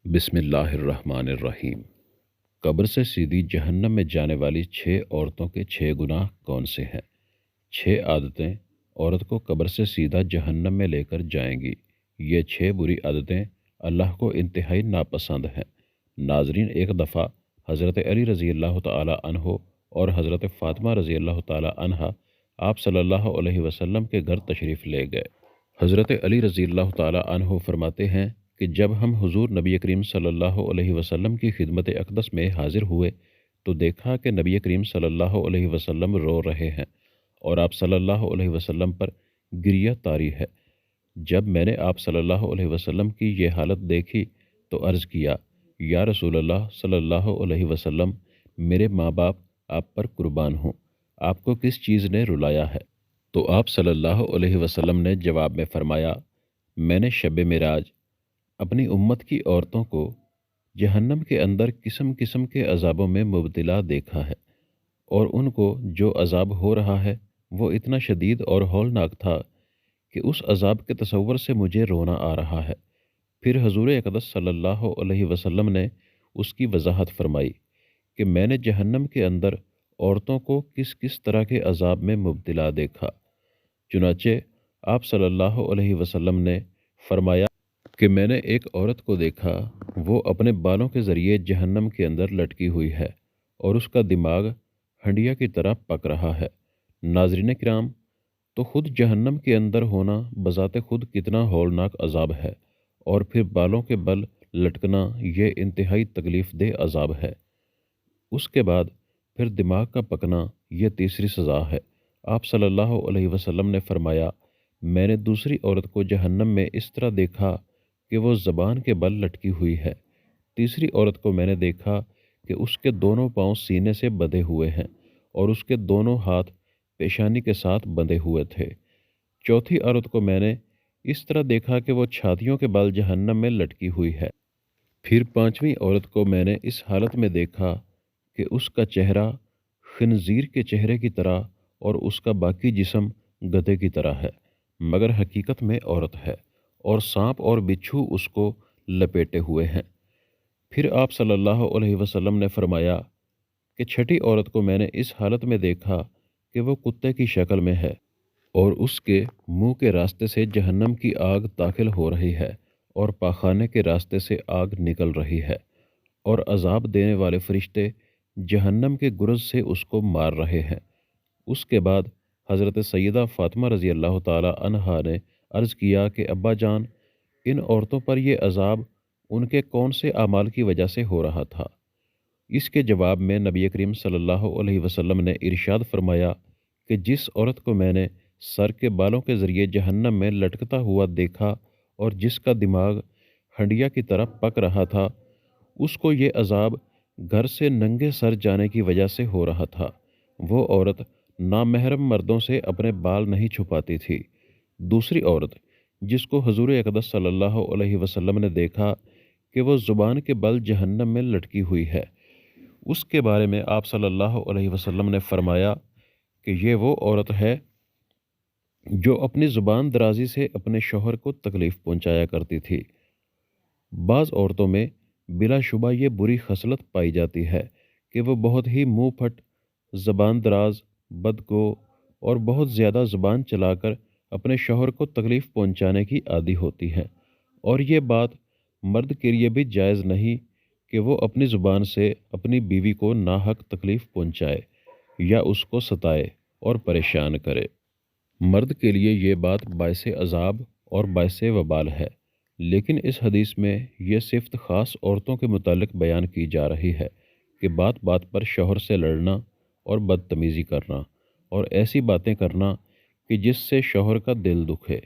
بسم اللہ الرحمن الرحیم۔ قبر سے سیدھی جہنم میں جانے والی 6 عورتوں کے 6 گناہ کون سے ہیں؟ 6 عادتیں عورت کو قبر سے سیدھا جہنم میں لے کر جائیں گی۔ یہ 6 بری عادتیں اللہ کو انتہائی ناپسند ہیں۔ ناظرین، ایک دفعہ حضرت علی رضی اللہ تعالی عنہ اور حضرت فاطمہ رضی اللہ تعالی عنہا آپ صلی اللہ علیہ وسلم کے گھر تشریف لے گئے۔ حضرت علی رضی اللہ تعالی عنہ فرماتے ہیں کہ جب ہم حضور نبی کریم صلی اللہ علیہ وسلم کی خدمت اقدس میں حاضر ہوئے تو دیکھا کہ نبی کریم صلی اللہ علیہ وسلم رو رہے ہیں اور آپ صلی اللہ علیہ وسلم پر گریہ طاری ہے۔ جب میں نے آپ صلی اللہ علیہ وسلم کی یہ حالت دیکھی تو عرض کیا، یا رسول اللہ صلی اللہ علیہ وسلم، میرے ماں باپ آپ پر قربان ہوں، آپ کو کس چیز نے رلایا ہے؟ تو آپ صلی اللہ علیہ وسلم نے جواب میں فرمایا، میں نے شب معراج اپنی امت کی عورتوں کو جہنم کے اندر قسم قسم کے عذابوں میں مبتلا دیکھا ہے، اور ان کو جو عذاب ہو رہا ہے وہ اتنا شدید اور ہولناک تھا کہ اس عذاب کے تصور سے مجھے رونا آ رہا ہے۔ پھر حضور اقدس صلی اللہ علیہ وسلم نے اس کی وضاحت فرمائی کہ میں نے جہنم کے اندر عورتوں کو کس کس طرح کے عذاب میں مبتلا دیکھا۔ چنانچہ آپ صلی اللہ علیہ وسلم نے فرمایا کہ میں نے ایک عورت کو دیکھا، وہ اپنے بالوں کے ذریعے جہنم کے اندر لٹکی ہوئی ہے اور اس کا دماغ ہنڈیا کی طرح پک رہا ہے۔ ناظرین کرام، تو خود جہنم کے اندر ہونا بذات خود کتنا ہولناک عذاب ہے، اور پھر بالوں کے بل لٹکنا یہ انتہائی تکلیف دہ عذاب ہے۔ اس کے بعد پھر دماغ کا پکنا یہ تیسری سزا ہے۔ آپ صلی اللہ علیہ وسلم نے فرمایا، میں نے دوسری عورت کو جہنم میں اس طرح دیکھا کہ وہ زبان کے بل لٹکی ہوئی ہے۔ تیسری عورت کو میں نے دیکھا کہ اس کے دونوں پاؤں سینے سے بندھے ہوئے ہیں اور اس کے دونوں ہاتھ پیشانی کے ساتھ بندھے ہوئے تھے۔ چوتھی عورت کو میں نے اس طرح دیکھا کہ وہ چھاتیوں کے بل جہنم میں لٹکی ہوئی ہے۔ پھر پانچویں عورت کو میں نے اس حالت میں دیکھا کہ اس کا چہرہ خنزیر کے چہرے کی طرح اور اس کا باقی جسم گدھے کی طرح ہے، مگر حقیقت میں عورت ہے، اور سانپ اور بچھو اس کو لپیٹے ہوئے ہیں۔ پھر آپ صلی اللہ علیہ وسلم نے فرمایا کہ چھٹی عورت کو میں نے اس حالت میں دیکھا کہ وہ کتے کی شکل میں ہے اور اس کے منہ کے راستے سے جہنم کی آگ داخل ہو رہی ہے اور پاخانے کے راستے سے آگ نکل رہی ہے، اور عذاب دینے والے فرشتے جہنم کے گرز سے اس کو مار رہے ہیں۔ اس کے بعد حضرت سیدہ فاطمہ رضی اللہ تعالی عنہا نے عرض کیا کہ ابا جان، ان عورتوں پر یہ عذاب ان کے کون سے اعمال کی وجہ سے ہو رہا تھا؟ اس کے جواب میں نبی کریم صلی اللہ علیہ وسلم نے ارشاد فرمایا کہ جس عورت کو میں نے سر کے بالوں کے ذریعے جہنم میں لٹکتا ہوا دیکھا اور جس کا دماغ ہنڈیا کی طرح پک رہا تھا، اس کو یہ عذاب گھر سے ننگے سر جانے کی وجہ سے ہو رہا تھا۔ وہ عورت نامحرم مردوں سے اپنے بال نہیں چھپاتی تھی۔ دوسری عورت جس کو حضور اقدس صلی اللہ علیہ وسلم نے دیکھا کہ وہ زبان کے بل جہنم میں لٹکی ہوئی ہے، اس کے بارے میں آپ صلی اللہ علیہ وسلم نے فرمایا کہ یہ وہ عورت ہے جو اپنی زبان درازی سے اپنے شوہر کو تکلیف پہنچایا کرتی تھی۔ بعض عورتوں میں بلا شبہ یہ بری خصلت پائی جاتی ہے کہ وہ بہت ہی منہ پھٹ، زبان دراز، بدگو اور بہت زیادہ زبان چلا کر اپنے شوہر کو تکلیف پہنچانے کی عادی ہوتی ہیں، اور یہ بات مرد کے لیے بھی جائز نہیں کہ وہ اپنی زبان سے اپنی بیوی کو ناحق تکلیف پہنچائے یا اس کو ستائے اور پریشان کرے۔ مرد کے لیے یہ بات باعث عذاب اور باعث وبال ہے، لیکن اس حدیث میں یہ صفت خاص عورتوں کے متعلق بیان کی جا رہی ہے کہ بات بات پر شوہر سے لڑنا اور بدتمیزی کرنا اور ایسی باتیں کرنا کہ جس سے شوہر کا دل دکھے۔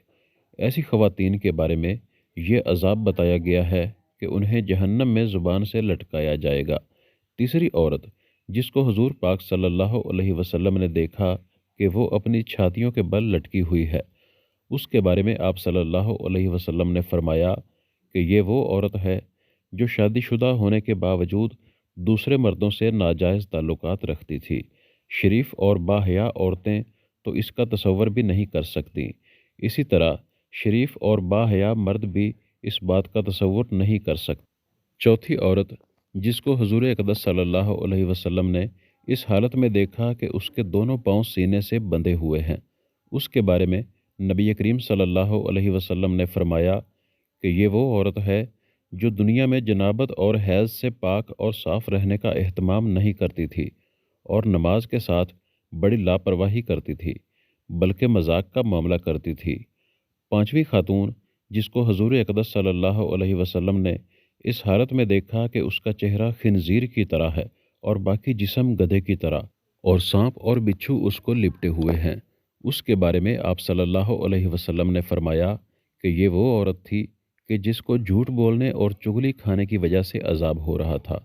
ایسی خواتین کے بارے میں یہ عذاب بتایا گیا ہے کہ انہیں جہنم میں زبان سے لٹکایا جائے گا۔ تیسری عورت جس کو حضور پاک صلی اللہ علیہ وسلم نے دیکھا کہ وہ اپنی چھاتیوں کے بل لٹکی ہوئی ہے، اس کے بارے میں آپ صلی اللہ علیہ وسلم نے فرمایا کہ یہ وہ عورت ہے جو شادی شدہ ہونے کے باوجود دوسرے مردوں سے ناجائز تعلقات رکھتی تھی۔ شریف اور باحیا عورتیں تو اس کا تصور بھی نہیں کر سکتی، اسی طرح شریف اور باحیا مرد بھی اس بات کا تصور نہیں کر سکتے चौथी औरत जिसको हुजूर अक़दस सल्लल्लाहु अलैहि वसल्लम ने इस हालत में देखा कि उसके दोनों पांव सीने से बंधे हुए हैं, उसके बारे में नबी करीम सल्लल्लाहु अलैहि वसल्लम ने फरमाया कि ये वो औरत है जो दुनिया में जनाबत और हैज़ से पाक और साफ़ रहने का एहतमाम नहीं करती थी और नमाज के साथ बड़ी लापरवाही करती थी, बल्कि मजाक का मामला करती थी। पांचवी खातून जिसको हुजूर अक़दस सल्लल्लाहु अलैहि वसल्लम ने इस हालत में देखा कि उसका चेहरा खिंजीर की तरह है और बाकी जिस्म गधे की तरह और सांप और बिच्छू उसको लिपटे हुए हैं, उसके बारे में आप सल्लल्लाहु अलैहि वसल्लम ने फरमाया कि ये वो औरत थी कि जिसको झूठ बोलने और चुगली खाने की वजह से अजाब हो रहा था।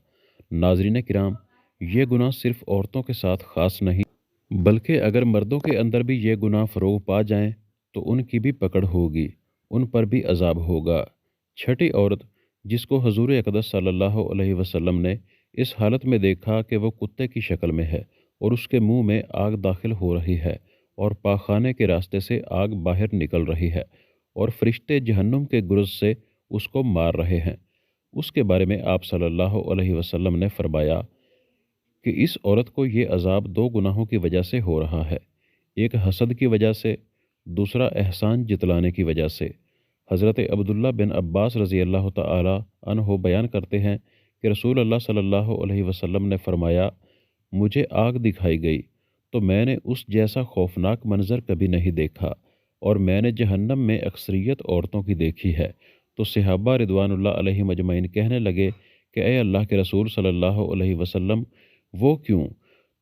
नाज़रीन किराम, ये गुनाह सिर्फ औरतों के साथ ख़ास नहीं, बल्कि अगर मर्दों के अंदर भी ये गुनाह फ़रोग़ पा जाएं तो उनकी भी पकड़ होगी, उन पर भी अजाब होगा। छठी औरत जिसको हुजूर अक़दस सल्लल्लाहु अलैहि वसल्लम ने इस हालत में देखा कि वो कुत्ते की शक्ल में है और उसके मुंह में आग दाखिल हो रही है और पाखाने के रास्ते से आग बाहर निकल रही है और फरिश्ते जहन्नुम के गुर्ज से उसको मार रहे हैं, उसके बारे में आप सल्लल्लाहु अलैहि वसल्लम ने फरमाया कि इस औरत को ये अजाब दो गुनाहों की वजह से हो रहा है, एक हसद की वजह से, दूसरा एहसान जितलाने की वजह से। हज़रत अब्दुल्ला बिन अब्बास रज़ी अल्लाह तआला अन्हो बयान करते हैं कि रसूल अल्लाह सल्लल्लाहु अलैहि वसल्लम ने फरमाया, मुझे आग दिखाई गई तो मैंने उस जैसा खौफनाक मंजर कभी नहीं देखा और मैंने जहन्नम में अक्सरियत औरतों की देखी है। तो सहाबा रिदवानुल्लाह अलैहिम अजमईन कहने लगे कि ए अल्लाह के रसूल सल्लल्लाहु अलैहि वसल्लम, वो क्यों?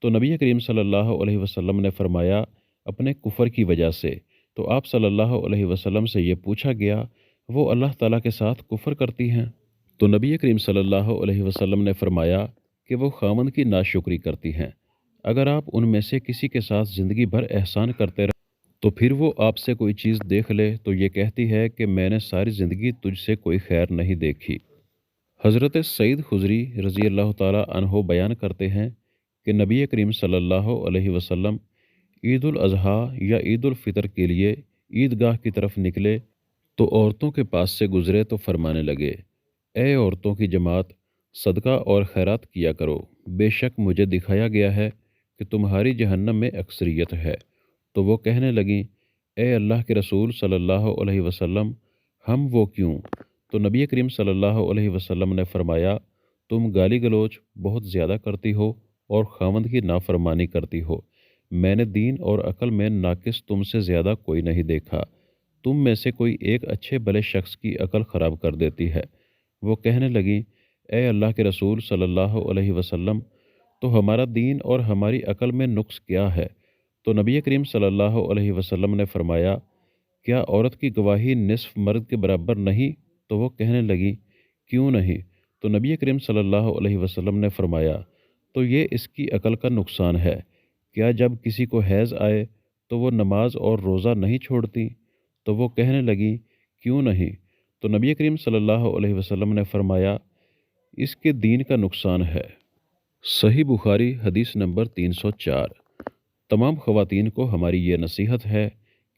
तो नबी करीम सल्लल्लाहु अलैहि वसल्लम ने फरमाया, अपने कुफर की वजह से। तो आप सल्लल्लाहु अलैहि वसल्लम से ये पूछा गया, वो अल्लाह ताला के साथ कुफर करती हैं? तो नबी करीम सल्लल्लाहु अलैहि वसल्लम ने फरमाया कि वो खामद की नाशुक्री करती हैं। अगर आप उनमें से किसी के साथ ज़िंदगी भर एहसान करते रहे तो फिर वो आपसे कोई चीज़ देख ले तो ये कहती है कि मैंने सारी ज़िंदगी तुझसे कोई खैर नहीं देखी। हज़रत सईद खुदरी रज़ी अल्लाह ताला अन्हो बयान करते हैं कि नबी करीम सल्लल्लाहु अलैहि वसल्लम ईद उल अज़हा या ईद उल फ़ितर के लिए ईदगाह की तरफ निकले तो औरतों के पास से गुज़रे तो फरमाने लगे, ए औरतों की जमात, सदका और खैरात किया करो, बेशक मुझे दिखाया गया है कि तुम्हारी जहन्नम में अक्सरियत है। तो वो कहने लगीं, ए अल्लाह के रसूल सल्लल्लाहु अलैहि वसल्लम, हम वो क्यों? तो नबी करीम सल्लल्लाहु अलैहि वसल्लम ने फरमाया, तुम गाली गलोच बहुत ज़्यादा करती हो और खामद की नाफरमानी करती हो। मैंने दीन और अकल में नाकिस तुमसे ज़्यादा कोई नहीं देखा। तुम में से कोई एक अच्छे भले शख्स की अकल ख़राब कर देती है। वो कहने लगी, ए अल्लाह के रसूल सल्लल्लाहु अलैहि वसल्लम, तो हमारा दीन और हमारी अकल में नुक्स क्या है? तो नबी करीम सल्लल्लाहु अलैहि वसल्लम ने फरमाया, क्या औरत की गवाही निस्फ मर्द के बराबर नहीं? तो वो कहने लगी, क्यों नहीं? तो नबी करीम सल्लल्लाहु अलैहि वसल्लम ने फरमाया, तो ये इसकी अकल का नुकसान है। क्या जब किसी को हैज़ आए तो वो नमाज और रोज़ा नहीं छोड़ती? तो वो कहने लगी, क्यों नहीं? तो नबी करीम सल्लल्लाहु अलैहि वसल्लम ने फरमाया, इसके दीन का नुकसान है। सही बुखारी हदीस नंबर 304। तमाम ख़वातीन को हमारी ये नसीहत है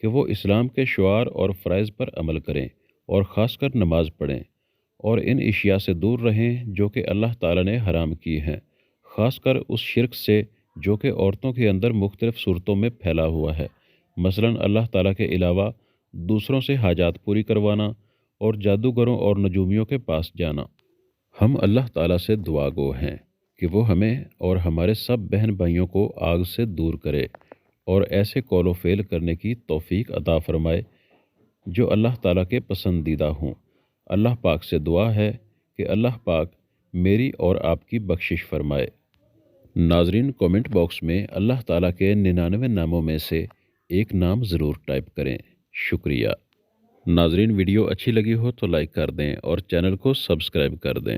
कि वो इस्लाम के शुआर और फ़राइज़ पर अमल करें और ख़ासकर नमाज पढ़ें और इन इशिया से दूर रहें जो कि अल्लाह ताला ने हराम की हैं, ख़ासकर उस शिर्क से जो कि औरतों के अंदर मुख्तलिफ़ सूरतों में फैला हुआ है, मसलन अल्लाह ताला के अलावा दूसरों से हाजात पूरी करवाना और जादूगरों और नजूमियों के पास जाना। हम अल्लाह ताला से दुआ गो हैं कि वो हमें और हमारे सब बहन भाइयों को आग से दूर करे और ऐसे कौलो फेल करने की तौफीक अता फरमाए जो अल्लाह ताला के पसंदीदा हों। अल्लाह पाक से दुआ है कि अल्लाह पाक मेरी और आपकी बख्शिश फरमाए। नाजरीन, कमेंट बॉक्स में अल्लाह ताला के 99 नामों में से एक नाम ज़रूर टाइप करें। शुक्रिया। नाजरीन, वीडियो अच्छी लगी हो तो लाइक कर दें और चैनल को सब्सक्राइब कर दें।